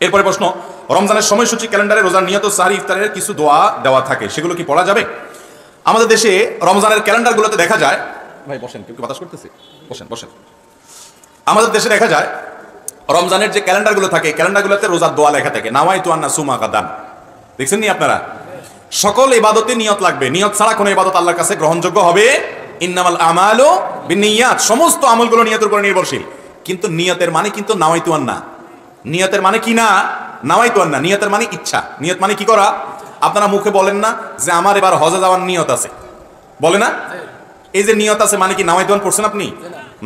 এরপরে প্রশ্ন, রমজানের সময়সূচি ক্যালেন্ডারে রোজার নিয়ত, সাহরি, ইফতারের কিছু দোয়া দেওয়া থাকে, সেগুলো কি পড়া যাবে? আমাদের দেশে রমজানের ক্যালেন্ডারগুলোতে দেখা যায়, ভাই বসেন, কেউ বাতাস করতেছে, বসেন বসেন। আমাদের দেশে দেখা যায় রমজানের যে ক্যালেন্ডারগুলো থাকে, ক্যালেন্ডারগুলোতে রোজার দোয়া লেখা থাকে, নাওয়াইতু আন নাসুমা গাদান। দেখছেন নি আপনারা? সকল ইবাদতে নিয়ত লাগবে, নিয়ত ছাড়া কোনো ইবাদত আল্লাহর কাছে গ্রহণযোগ্য হবে? ইন্নামাল আমালু বিন্নিয়াত, সমস্ত আমলগুলো নিয়তের উপর নির্ভরশীল। কিন্তু নিয়তের মানে কিন্তু নাওয়াইতু আন না, নিয়তের মানে কি না, নাওয়াইতু আন না। নিয়তের মানে ইচ্ছা, নিয়ত মানে কি করা? আপনারা মুখে বলেন না যে আমার এবার হজে যাওয়ার নিয়ত আছে, বলে না? এই যে নিয়ত আছে মানে কি নাওয়াইতু আন পড়ছেন আপনি?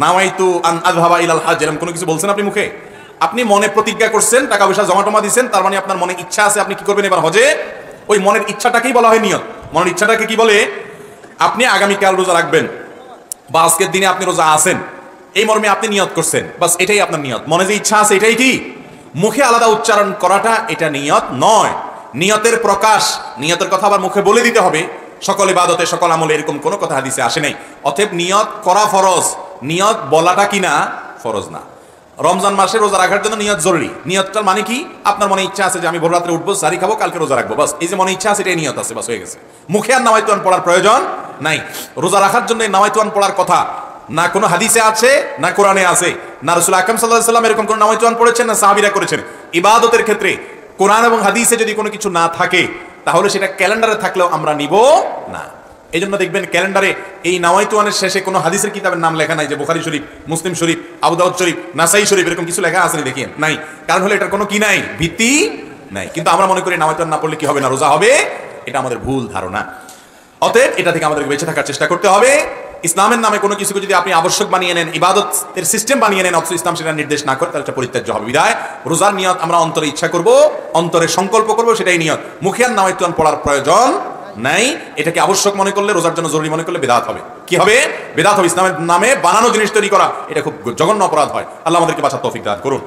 নাওয়াইতু আন আযহাবা ইলাল হজ, এরকম কোনো কিছু বলছেন আপনি মুখে? আপনি মনে প্রতিজ্ঞা করছেন, টাকা পয়সা জমা টমা দিচ্ছেন, তার মানে আপনার মনে ইচ্ছা আছে আপনি কি করবেন এবার হজে। ওই মনের ইচ্ছাটাকেই বলা হয় নিয়ত। মনের ইচ্ছাটাকে কি বলে? আপনি আগামীকাল রোজা রাখবেন বা আজকের দিনে আপনি রোজা আছেন, এই মর্মে আপনি নিয়ত করছেন, বাস এটাই আপনার নিয়ত। মনে যে ইচ্ছা আছে এটাই কি? মুখে আলাদা উচ্চারণ করাটা এটা নিয়ত নয়। নিয়তের প্রকাশ, নিয়তের কথা আবার মুখে বলে দিতে হবে। সকল ইবাদতে সকল আমলে এরকম কোনো কথা হাদিসে আসে নাই। অতএব নিয়ত করা ফরজ, নিয়ত বলাটা কি না ফরজ না। রমজান মাসে রোজা রাখার জন্য নিয়ত জরুরি। নিয়তটার মানে কি? আপনার মনে ইচ্ছা আছে যে আমি ভোর রাত্রে উঠবো, সারি খাবো, কালকে রোজা রাখবো, বাস এই যে মনে ইচ্ছা আছে এটাই নিয়ত আছে, বাস হয়ে গেছে। মুখে আর নাওয়াইতুয়ান পড়ার প্রয়োজন নাই। রোজা রাখার জন্য নাওয়াইতুয়ান পড়ার কথা না কোনো হাদিসে আছে, না কোরআনে আছে, না রাসূল আকরাম সাল্লাল্লাহু আলাইহি ওয়াসাল্লাম এরকম কোন নাওয়াইতুয়ান পড়েছেন, না সাহাবীরা করেছেন। ইবাদতের ক্ষেত্রে কোরআন এবং হাদিসে যদি কোনো কিছু না থাকে তাহলে সেটা ক্যালেন্ডারে থাকলেও আমরা নিব না। এই জন্য দেখবেন ক্যালেন্ডারে এই নাওয়াইতুয়ানের শেষে কোনো হাদিসের কিতাবের নাম লেখা নাই যে বুখারী শরীফ, মুসলিম শরীফ, আবু দাউদ শরীফ, নাসাই শরীফ, এরকম কিছু লেখা আছে দেখেন নাই। কারণ হলো এটার কোনো কি নাই, ভিত্তি নাই। কিন্তু আমরা মনে করি নাওয়াইতুয়ান না পড়লে কি হবে না, রোজা হবে। এটা আমাদের ভুল ধারণা। অতএব এটা থেকে আমাদেরকে বেঁচে থাকার চেষ্টা করতে হবে। ইসলামের নামে কোনো কিছুকে যদি আপনি আবশ্যক বানিয়ে নেন, ইবাদতের সিস্টেম বানিয়ে নেন, অথচ ইসলাম সেটা নির্দেশ না করে, তাহলে এটা পরিত্যাজ্য হবে। বিধায় রোজার নিয়ত আমরা অন্তরে ইচ্ছা করব, অন্তরে সংকল্প করব, সেটাই নিয়ত। মুখে আর নাওয়াইতুয়ান পড়ার প্রয়োজন নাই। এটাকে আবশ্যক মনে করলে, রোজার জন্য জরুরি মনে করলে বিদআত হবে। কি হবে? বিদআত হবে। ইসলামের নামে বানানো জিনিস তৈরি করা এটা খুব জঘন্য অপরাধ হয়। আল্লাহ আমাদেরকে বাঁচার তৌফিক দান করুন।